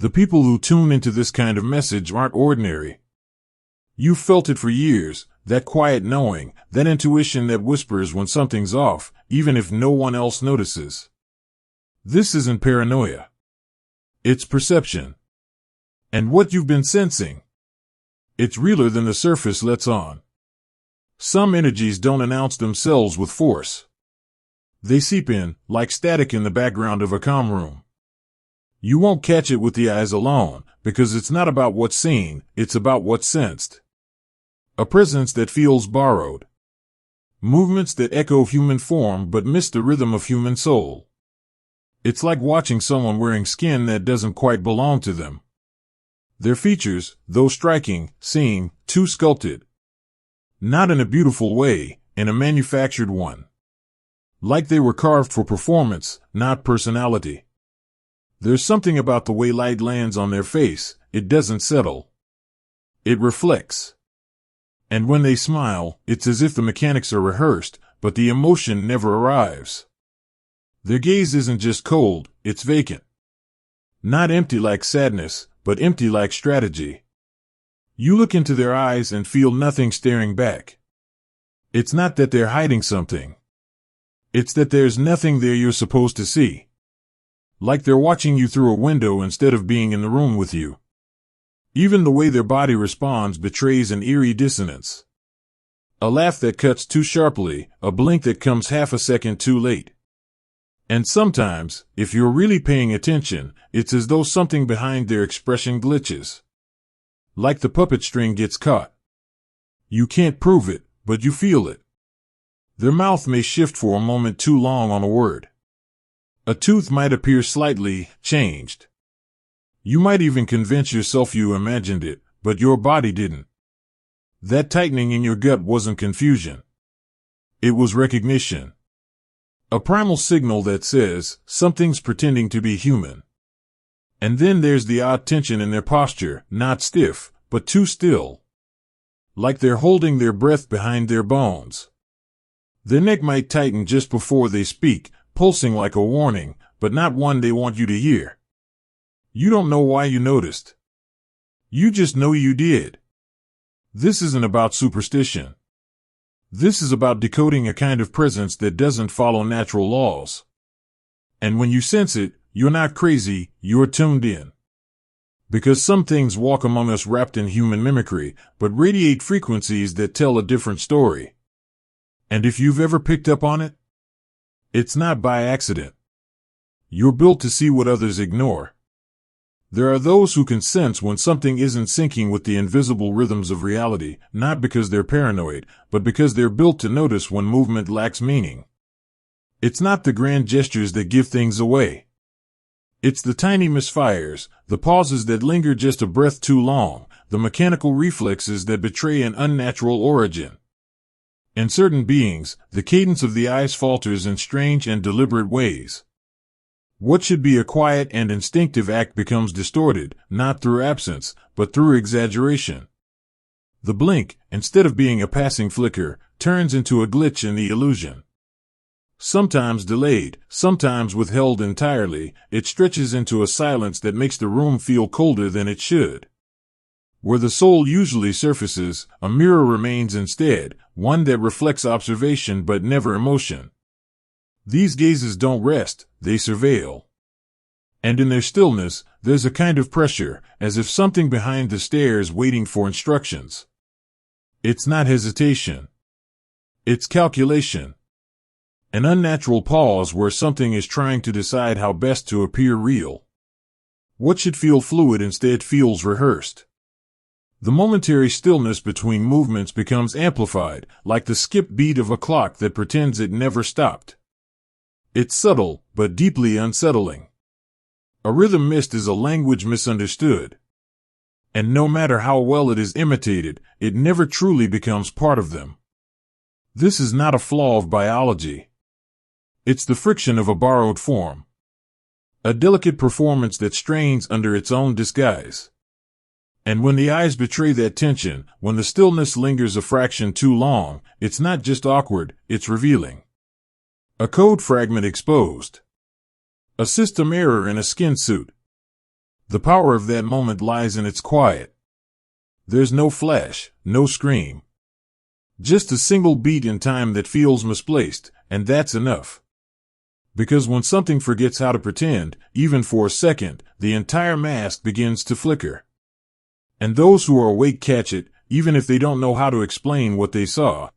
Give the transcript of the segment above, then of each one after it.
The people who tune into this kind of message aren't ordinary. You've felt it for years, that quiet knowing, that intuition that whispers when something's off, even if no one else notices. This isn't paranoia. It's perception. And what you've been sensing, it's realer than the surface lets on. Some energies don't announce themselves with force. They seep in, like static in the background of a calm room. You won't catch it with the eyes alone, because it's not about what's seen, it's about what's sensed. A presence that feels borrowed. Movements that echo human form but miss the rhythm of human soul. It's like watching someone wearing skin that doesn't quite belong to them. Their features, though striking, seem too sculpted. Not in a beautiful way, in a manufactured one. Like they were carved for performance, not personality. There's something about the way light lands on their face, it doesn't settle. It reflects. And when they smile, it's as if the mechanics are rehearsed, but the emotion never arrives. Their gaze isn't just cold, it's vacant. Not empty like sadness, but empty like strategy. You look into their eyes and feel nothing staring back. It's not that they're hiding something. It's that there's nothing there you're supposed to see. Like they're watching you through a window instead of being in the room with you. Even the way their body responds betrays an eerie dissonance. A laugh that cuts too sharply, a blink that comes half a second too late. And sometimes, if you're really paying attention, it's as though something behind their expression glitches. Like the puppet string gets caught. You can't prove it, but you feel it. Their mouth may shift for a moment too long on a word. A tooth might appear slightly changed. You might even convince yourself you imagined it, but your body didn't. That tightening in your gut wasn't confusion. It was recognition. A primal signal that says, something's pretending to be human. And then there's the odd tension in their posture, not stiff, but too still. Like they're holding their breath behind their bones. Their neck might tighten just before they speak, pulsing like a warning, but not one they want you to hear. You don't know why you noticed. You just know you did. This isn't about superstition. This is about decoding a kind of presence that doesn't follow natural laws. And when you sense it, you're not crazy, you're tuned in. Because some things walk among us wrapped in human mimicry, but radiate frequencies that tell a different story. And if you've ever picked up on it, it's not by accident. You're built to see what others ignore. There are those who can sense when something isn't syncing with the invisible rhythms of reality, not because they're paranoid, but because they're built to notice when movement lacks meaning. It's not the grand gestures that give things away. It's the tiny misfires, the pauses that linger just a breath too long, the mechanical reflexes that betray an unnatural origin. In certain beings, the cadence of the eyes falters in strange and deliberate ways. What should be a quiet and instinctive act becomes distorted, not through absence, but through exaggeration. The blink, instead of being a passing flicker, turns into a glitch in the illusion. Sometimes delayed, sometimes withheld entirely, it stretches into a silence that makes the room feel colder than it should. Where the soul usually surfaces, a mirror remains instead, one that reflects observation but never emotion. These gazes don't rest, they surveil. And in their stillness, there's a kind of pressure, as if something behind the stare is waiting for instructions. It's not hesitation. It's calculation. An unnatural pause where something is trying to decide how best to appear real. What should feel fluid instead feels rehearsed. The momentary stillness between movements becomes amplified, like the skip beat of a clock that pretends it never stopped. It's subtle, but deeply unsettling. A rhythm missed is a language misunderstood. And no matter how well it is imitated, it never truly becomes part of them. This is not a flaw of biology. It's the friction of a borrowed form. A delicate performance that strains under its own disguise. And when the eyes betray that tension, when the stillness lingers a fraction too long, it's not just awkward, it's revealing. A code fragment exposed. A system error in a skin suit. The power of that moment lies in its quiet. There's no flash, no scream. Just a single beat in time that feels misplaced, and that's enough. Because when something forgets how to pretend, even for a second, the entire mask begins to flicker. And those who are awake catch it, even if they don't know how to explain what they saw.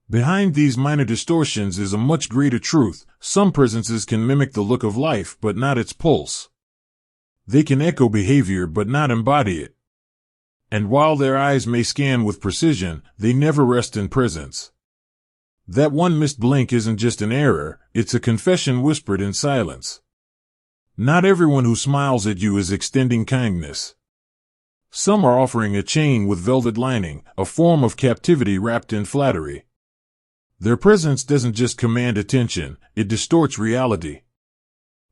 Behind these minor distortions is a much greater truth. Some presences can mimic the look of life, but not its pulse. They can echo behavior, but not embody it. And while their eyes may scan with precision, they never rest in presence. That one missed blink isn't just an error, it's a confession whispered in silence. Not everyone who smiles at you is extending kindness. Some are offering a chain with velvet lining, a form of captivity wrapped in flattery. Their presence doesn't just command attention, it distorts reality.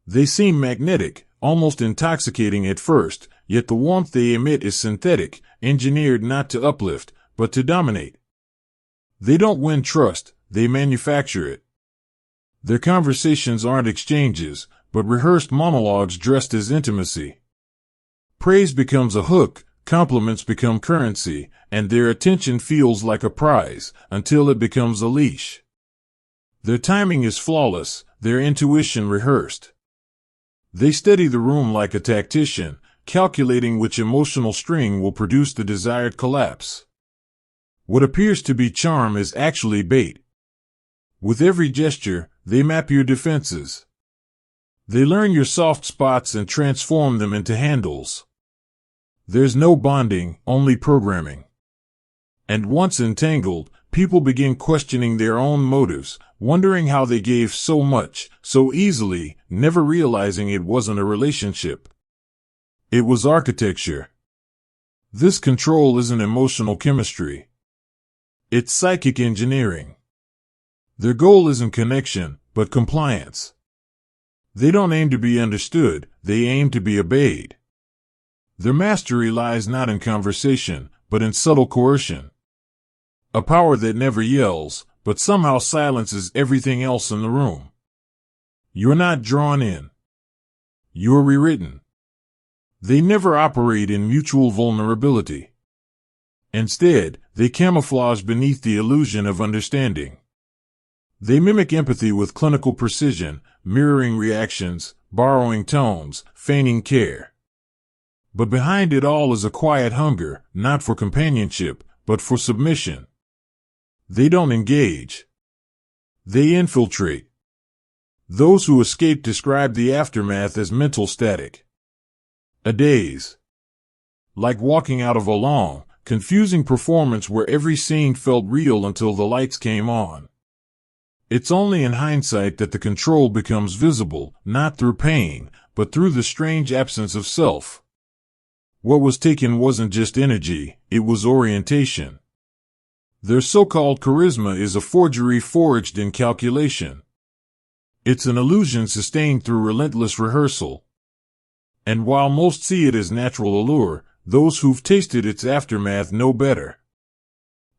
They seem magnetic, almost intoxicating at first, yet the warmth they emit is synthetic, engineered not to uplift, but to dominate. They don't win trust, they manufacture it. Their conversations aren't exchanges, but rehearsed monologues dressed as intimacy. Praise becomes a hook, compliments become currency, and their attention feels like a prize, until it becomes a leash. Their timing is flawless, their intuition rehearsed. They study the room like a tactician, calculating which emotional string will produce the desired collapse. What appears to be charm is actually bait. With every gesture, they map your defenses. They learn your soft spots and transform them into handles. There's no bonding, only programming. And once entangled, people begin questioning their own motives, wondering how they gave so much, so easily, never realizing it wasn't a relationship. It was architecture. This control isn't emotional chemistry. It's psychic engineering. Their goal isn't connection, but compliance. They don't aim to be understood, they aim to be obeyed. Their mastery lies not in conversation, but in subtle coercion. A power that never yells, but somehow silences everything else in the room. You're not drawn in. You're rewritten. They never operate in mutual vulnerability. Instead, they camouflage beneath the illusion of understanding. They mimic empathy with clinical precision, mirroring reactions, borrowing tones, feigning care. But behind it all is a quiet hunger, not for companionship, but for submission. They don't engage. They infiltrate. Those who escape describe the aftermath as mental static. A daze. Like walking out of a long, confusing performance where every scene felt real until the lights came on. It's only in hindsight that the control becomes visible, not through pain, but through the strange absence of self. What was taken wasn't just energy, it was orientation. Their so-called charisma is a forgery forged in calculation. It's an illusion sustained through relentless rehearsal. And while most see it as natural allure, those who've tasted its aftermath know better.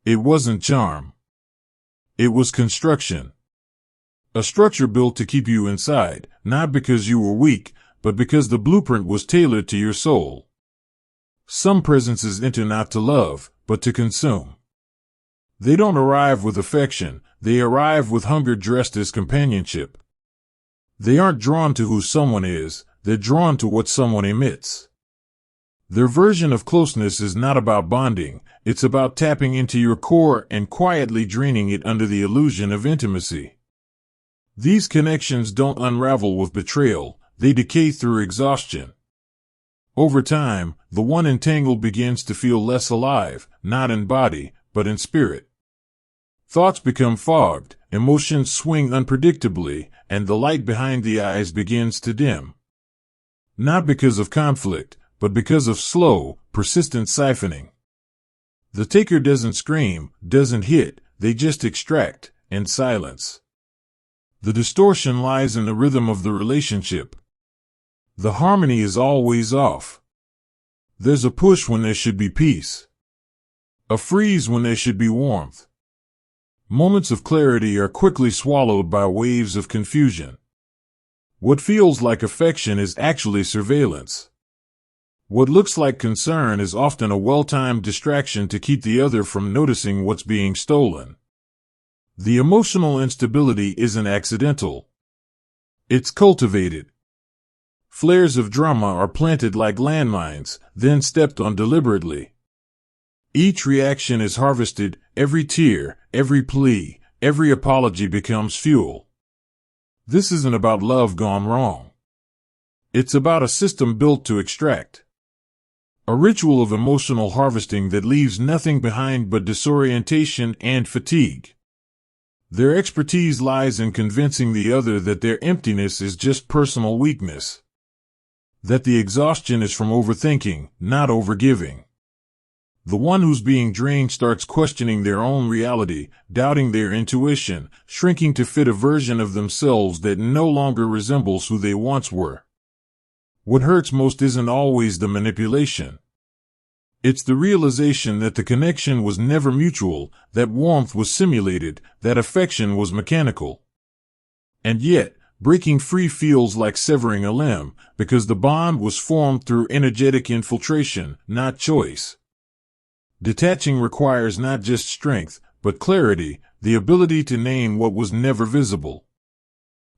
It wasn't charm. It was construction. A structure built to keep you inside, not because you were weak, but because the blueprint was tailored to your soul. Some presences enter not to love, but to consume. They don't arrive with affection, they arrive with hunger dressed as companionship. They aren't drawn to who someone is, they're drawn to what someone emits. Their version of closeness is not about bonding, it's about tapping into your core and quietly draining it under the illusion of intimacy. These connections don't unravel with betrayal, they decay through exhaustion. Over time, the one entangled begins to feel less alive, not in body, but in spirit. Thoughts become fogged, emotions swing unpredictably, and the light behind the eyes begins to dim. Not because of conflict, but because of slow, persistent siphoning. The taker doesn't scream, doesn't hit, they just extract, in silence. The distortion lies in the rhythm of the relationship. The harmony is always off. There's a push when there should be peace. A freeze when there should be warmth. Moments of clarity are quickly swallowed by waves of confusion. What feels like affection is actually surveillance. What looks like concern is often a well-timed distraction to keep the other from noticing what's being stolen. The emotional instability isn't accidental. It's cultivated. Flares of drama are planted like landmines, then stepped on deliberately. Each reaction is harvested, every tear, every plea, every apology becomes fuel. This isn't about love gone wrong. It's about a system built to extract. A ritual of emotional harvesting that leaves nothing behind but disorientation and fatigue. Their expertise lies in convincing the other that their emptiness is just personal weakness. That the exhaustion is from overthinking, not overgiving. The one who's being drained starts questioning their own reality, doubting their intuition, shrinking to fit a version of themselves that no longer resembles who they once were. What hurts most isn't always the manipulation. It's the realization that the connection was never mutual, that warmth was simulated, that affection was mechanical. And yet, breaking free feels like severing a limb, because the bond was formed through energetic infiltration, not choice. Detaching requires not just strength, but clarity, the ability to name what was never visible.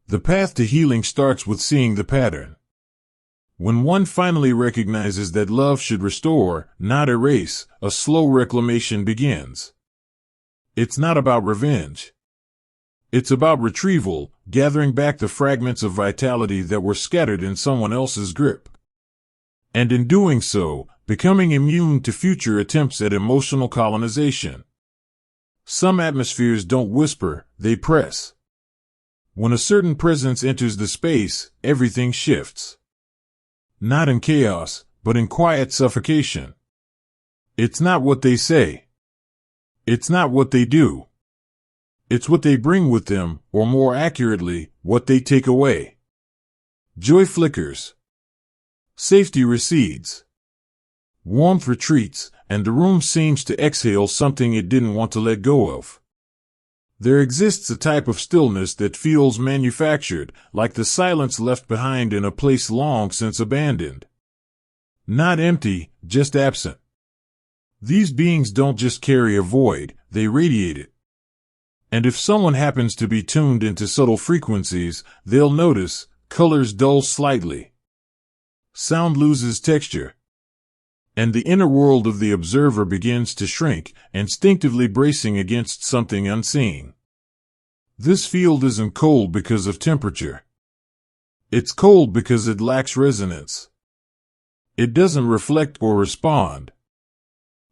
The path to healing starts with seeing the pattern. When one finally recognizes that love should restore, not erase, a slow reclamation begins. It's not about revenge. It's about retrieval, gathering back the fragments of vitality that were scattered in someone else's grip. And in doing so, becoming immune to future attempts at emotional colonization. Some atmospheres don't whisper, they press. When a certain presence enters the space, everything shifts. Not in chaos, but in quiet suffocation. It's not what they say. It's not what they do. It's what they bring with them, or more accurately, what they take away. Joy flickers. Safety recedes. Warmth retreats, and the room seems to exhale something it didn't want to let go of. There exists a type of stillness that feels manufactured, like the silence left behind in a place long since abandoned. Not empty, just absent. These beings don't just carry a void, they radiate it. And if someone happens to be tuned into subtle frequencies, they'll notice colors dull slightly. Sound loses texture. And the inner world of the observer begins to shrink, instinctively bracing against something unseen. This field isn't cold because of temperature. It's cold because it lacks resonance. It doesn't reflect or respond.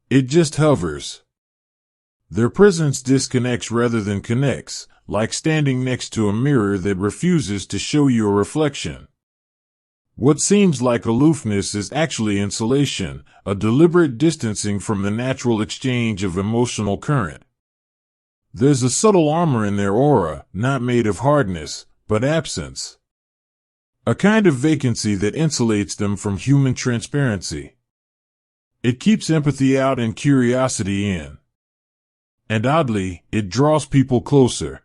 It just hovers. Their presence disconnects rather than connects, like standing next to a mirror that refuses to show you a reflection. What seems like aloofness is actually insulation, a deliberate distancing from the natural exchange of emotional current. There's a subtle armor in their aura, not made of hardness, but absence. A kind of vacancy that insulates them from human transparency. It keeps empathy out and curiosity in. And oddly, it draws people closer.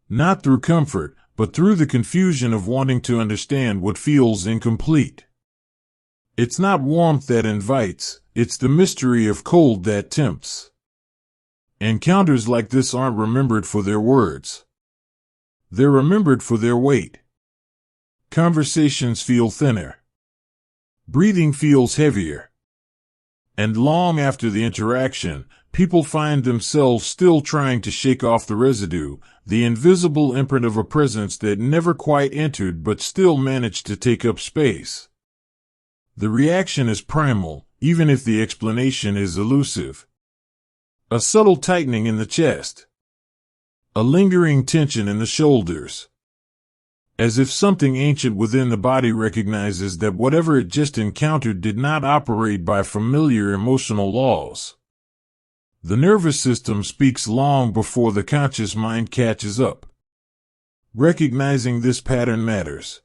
Not through comfort, but through the confusion of wanting to understand what feels incomplete. It's not warmth that invites, it's the mystery of cold that tempts. Encounters like this aren't remembered for their words. They're remembered for their weight. Conversations feel thinner. Breathing feels heavier. And long after the interaction, people find themselves still trying to shake off the residue, the invisible imprint of a presence that never quite entered but still managed to take up space. The reaction is primal, even if the explanation is elusive. A subtle tightening in the chest. A lingering tension in the shoulders. As if something ancient within the body recognizes that whatever it just encountered did not operate by familiar emotional laws. The nervous system speaks long before the conscious mind catches up. Recognizing this pattern matters.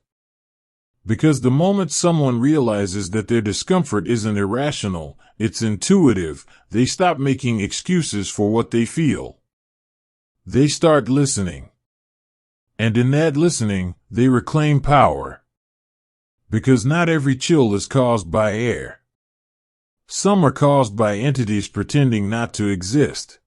Because the moment someone realizes that their discomfort isn't irrational, it's intuitive, they stop making excuses for what they feel. They start listening. And in that listening, they reclaim power. Because not every chill is caused by air. Some are caused by entities pretending not to exist.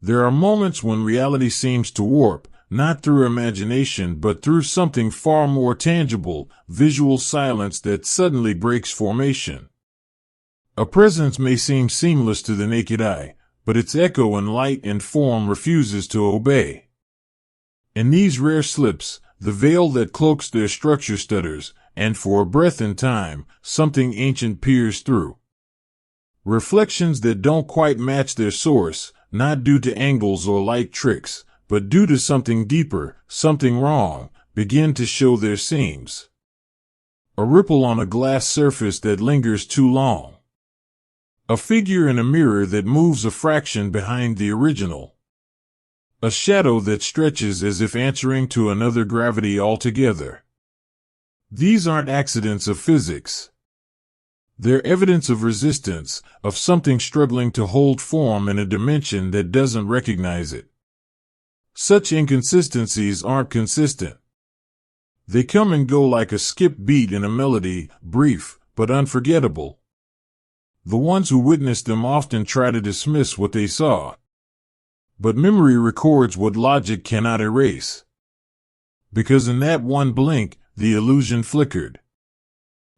There are moments when reality seems to warp, not through imagination but through something far more tangible, visual silence that suddenly breaks formation. A presence may seem seamless to the naked eye, but its echo in light and form refuses to obey. In these rare slips, the veil that cloaks their structure stutters, and for a breath in time, something ancient peers through. Reflections that don't quite match their source, not due to angles or light tricks, but due to something deeper, something wrong, begin to show their seams. A ripple on a glass surface that lingers too long. A figure in a mirror that moves a fraction behind the original. A shadow that stretches as if answering to another gravity altogether. These aren't accidents of physics. They're evidence of resistance, of something struggling to hold form in a dimension that doesn't recognize it. Such inconsistencies aren't consistent. They come and go like a skipped beat in a melody, brief, but unforgettable. The ones who witness them often try to dismiss what they saw. But memory records what logic cannot erase. Because in that one blink, the illusion flickered.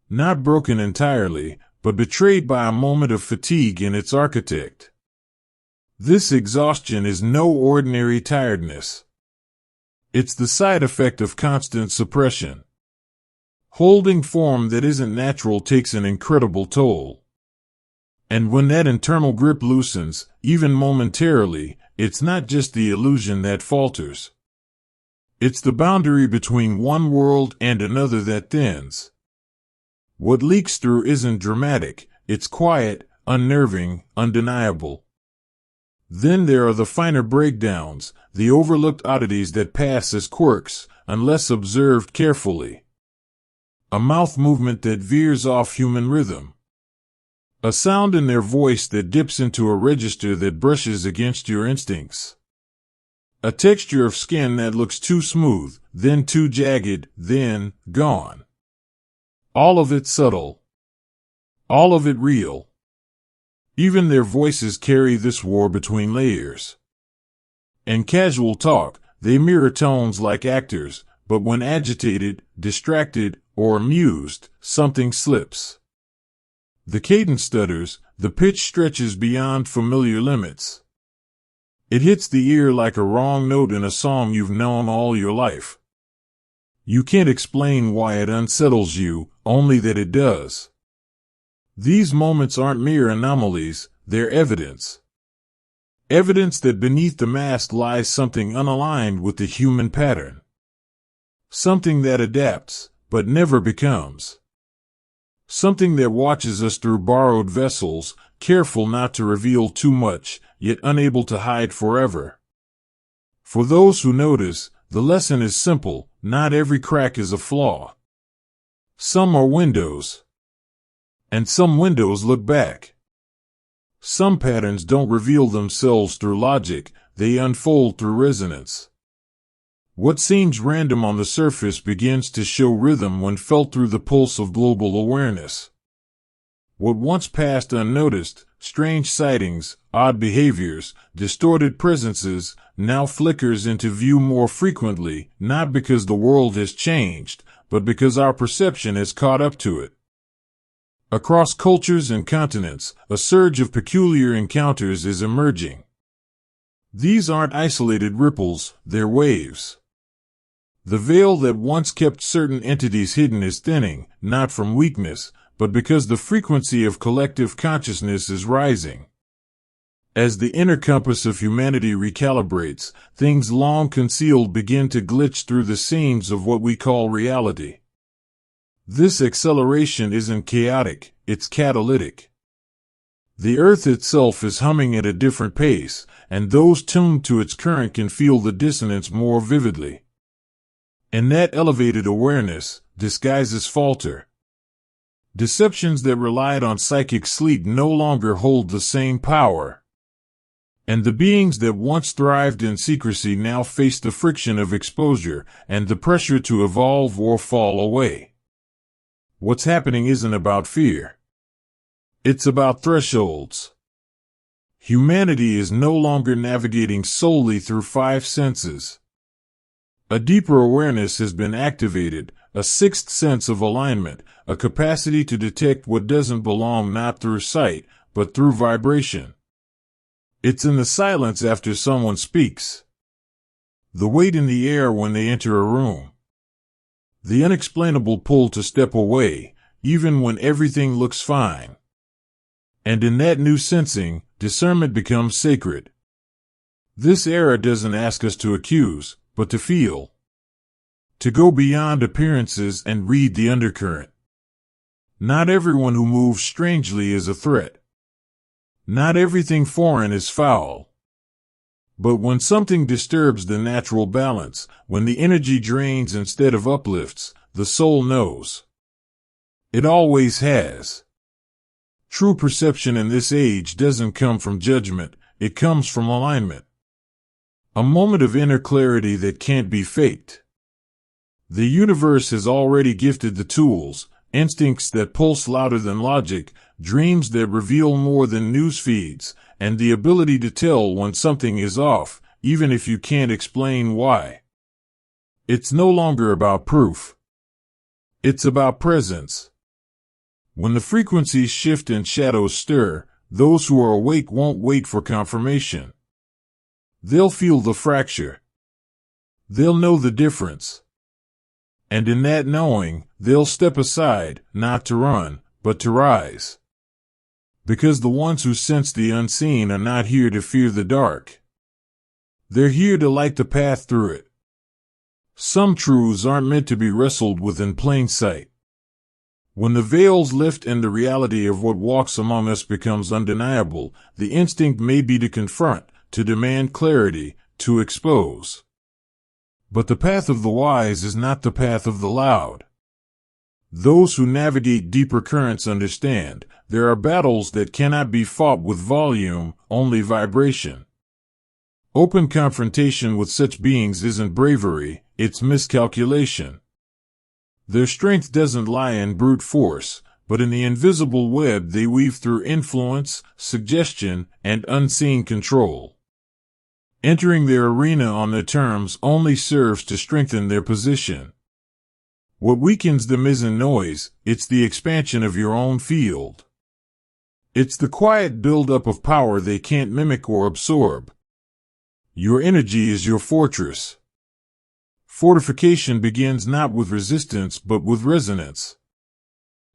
Not broken entirely, but betrayed by a moment of fatigue in its architect. This exhaustion is no ordinary tiredness. It's the side effect of constant suppression. Holding form that isn't natural takes an incredible toll. And when that internal grip loosens, even momentarily, it's not just the illusion that falters. It's the boundary between one world and another that thins. What leaks through isn't dramatic, it's quiet, unnerving, undeniable. Then there are the finer breakdowns, the overlooked oddities that pass as quirks, unless observed carefully. A mouth movement that veers off human rhythm. A sound in their voice that dips into a register that brushes against your instincts. A texture of skin that looks too smooth, then too jagged, then gone. All of it subtle. All of it real. Even their voices carry this war between layers. In casual talk, they mirror tones like actors, but when agitated, distracted, or amused, something slips. The cadence stutters, the pitch stretches beyond familiar limits. It hits the ear like a wrong note in a song you've known all your life. You can't explain why it unsettles you, only that it does. These moments aren't mere anomalies, they're evidence. Evidence that beneath the mask lies something unaligned with the human pattern. Something that adapts, but never becomes. Something that watches us through borrowed vessels, careful not to reveal too much, yet unable to hide forever. For those who notice, the lesson is simple, not every crack is a flaw. Some are windows. And some windows look back. Some patterns don't reveal themselves through logic, they unfold through resonance. What seems random on the surface begins to show rhythm when felt through the pulse of global awareness. What once passed unnoticed, strange sightings, odd behaviors, distorted presences, now flickers into view more frequently, not because the world has changed, but because our perception has caught up to it. Across cultures and continents, a surge of peculiar encounters is emerging. These aren't isolated ripples, they're waves. The veil that once kept certain entities hidden is thinning, not from weakness, but because the frequency of collective consciousness is rising. As the inner compass of humanity recalibrates, things long concealed begin to glitch through the seams of what we call reality. This acceleration isn't chaotic, it's catalytic. The earth itself is humming at a different pace, and those tuned to its current can feel the dissonance more vividly. In that elevated awareness, disguises falter. Deceptions that relied on psychic sleep no longer hold the same power. And the beings that once thrived in secrecy now face the friction of exposure and the pressure to evolve or fall away. What's happening isn't about fear. It's about thresholds. Humanity is no longer navigating solely through five senses. A deeper awareness has been activated, a sixth sense of alignment, a capacity to detect what doesn't belong not through sight, but through vibration. It's in the silence after someone speaks. The weight in the air when they enter a room. The unexplainable pull to step away, even when everything looks fine. And in that new sensing, discernment becomes sacred. This era doesn't ask us to accuse, but to feel. To go beyond appearances and read the undercurrent. Not everyone who moves strangely is a threat. Not everything foreign is foul. But when something disturbs the natural balance, when the energy drains instead of uplifts, the soul knows. It always has. True perception in this age doesn't come from judgment, it comes from alignment. A moment of inner clarity that can't be faked. The universe has already gifted the tools, instincts that pulse louder than logic, dreams that reveal more than news feeds, and the ability to tell when something is off, even if you can't explain why. It's no longer about proof. It's about presence. When the frequencies shift and shadows stir, those who are awake won't wait for confirmation. They'll feel the fracture. They'll know the difference. And in that knowing, they'll step aside, not to run, but to rise. Because the ones who sense the unseen are not here to fear the dark. They're here to light the path through it. Some truths aren't meant to be wrestled with in plain sight. When the veils lift and the reality of what walks among us becomes undeniable, the instinct may be to confront, to demand clarity, to expose. But the path of the wise is not the path of the loud. Those who navigate deeper currents understand, there are battles that cannot be fought with volume, only vibration. Open confrontation with such beings isn't bravery, it's miscalculation. Their strength doesn't lie in brute force, but in the invisible web they weave through influence, suggestion, and unseen control. Entering their arena on their terms only serves to strengthen their position. What weakens them isn't noise, it's the expansion of your own field. It's the quiet build-up of power they can't mimic or absorb. Your energy is your fortress. Fortification begins not with resistance but with resonance.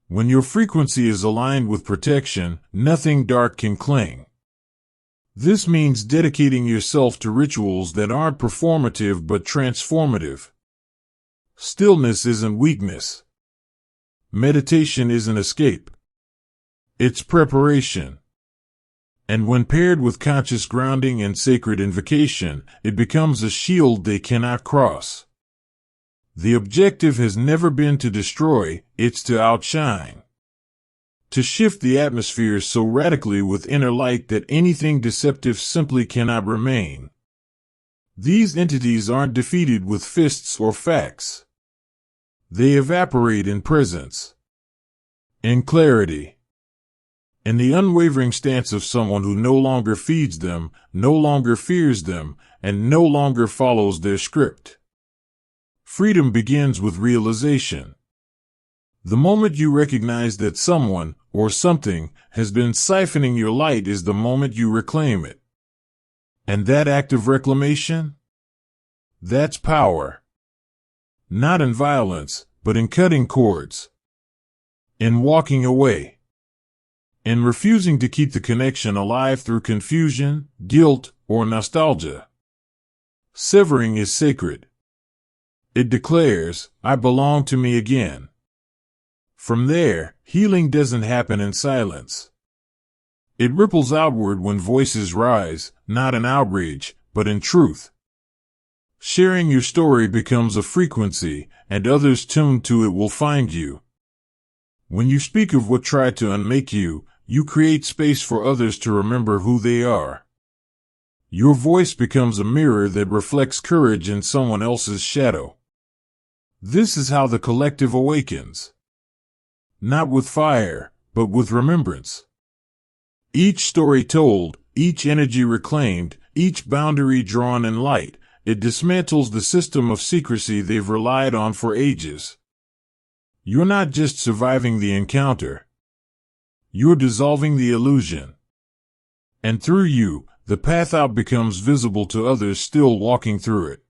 When your frequency is aligned with protection, nothing dark can cling. This means dedicating yourself to rituals that aren't performative but transformative. Stillness isn't weakness. Meditation isn't escape. It's preparation. And when paired with conscious grounding and sacred invocation, it becomes a shield they cannot cross. The objective has never been to destroy, it's to outshine. To shift the atmosphere so radically with inner light that anything deceptive simply cannot remain. These entities aren't defeated with fists or facts. They evaporate in presence. In clarity. In the unwavering stance of someone who no longer feeds them, no longer fears them, and no longer follows their script. Freedom begins with realization. The moment you recognize that someone, or something, has been siphoning your light is the moment you reclaim it. And that act of reclamation? That's power. Not in violence, but in cutting cords. In walking away. In refusing to keep the connection alive through confusion, guilt, or nostalgia. Severing is sacred. It declares, I belong to me again. From there, healing doesn't happen in silence. It ripples outward when voices rise, not in outrage, but in truth. Sharing your story becomes a frequency, and others tuned to it will find you. When you speak of what tried to unmake you, you create space for others to remember who they are. Your voice becomes a mirror that reflects courage in someone else's shadow. This is how the collective awakens. not with fire, but with remembrance. Each story told, each energy reclaimed, each boundary drawn in light, it dismantles the system of secrecy they've relied on for ages. You're not just surviving the encounter. You're dissolving the illusion. And through you, the path out becomes visible to others still walking through it.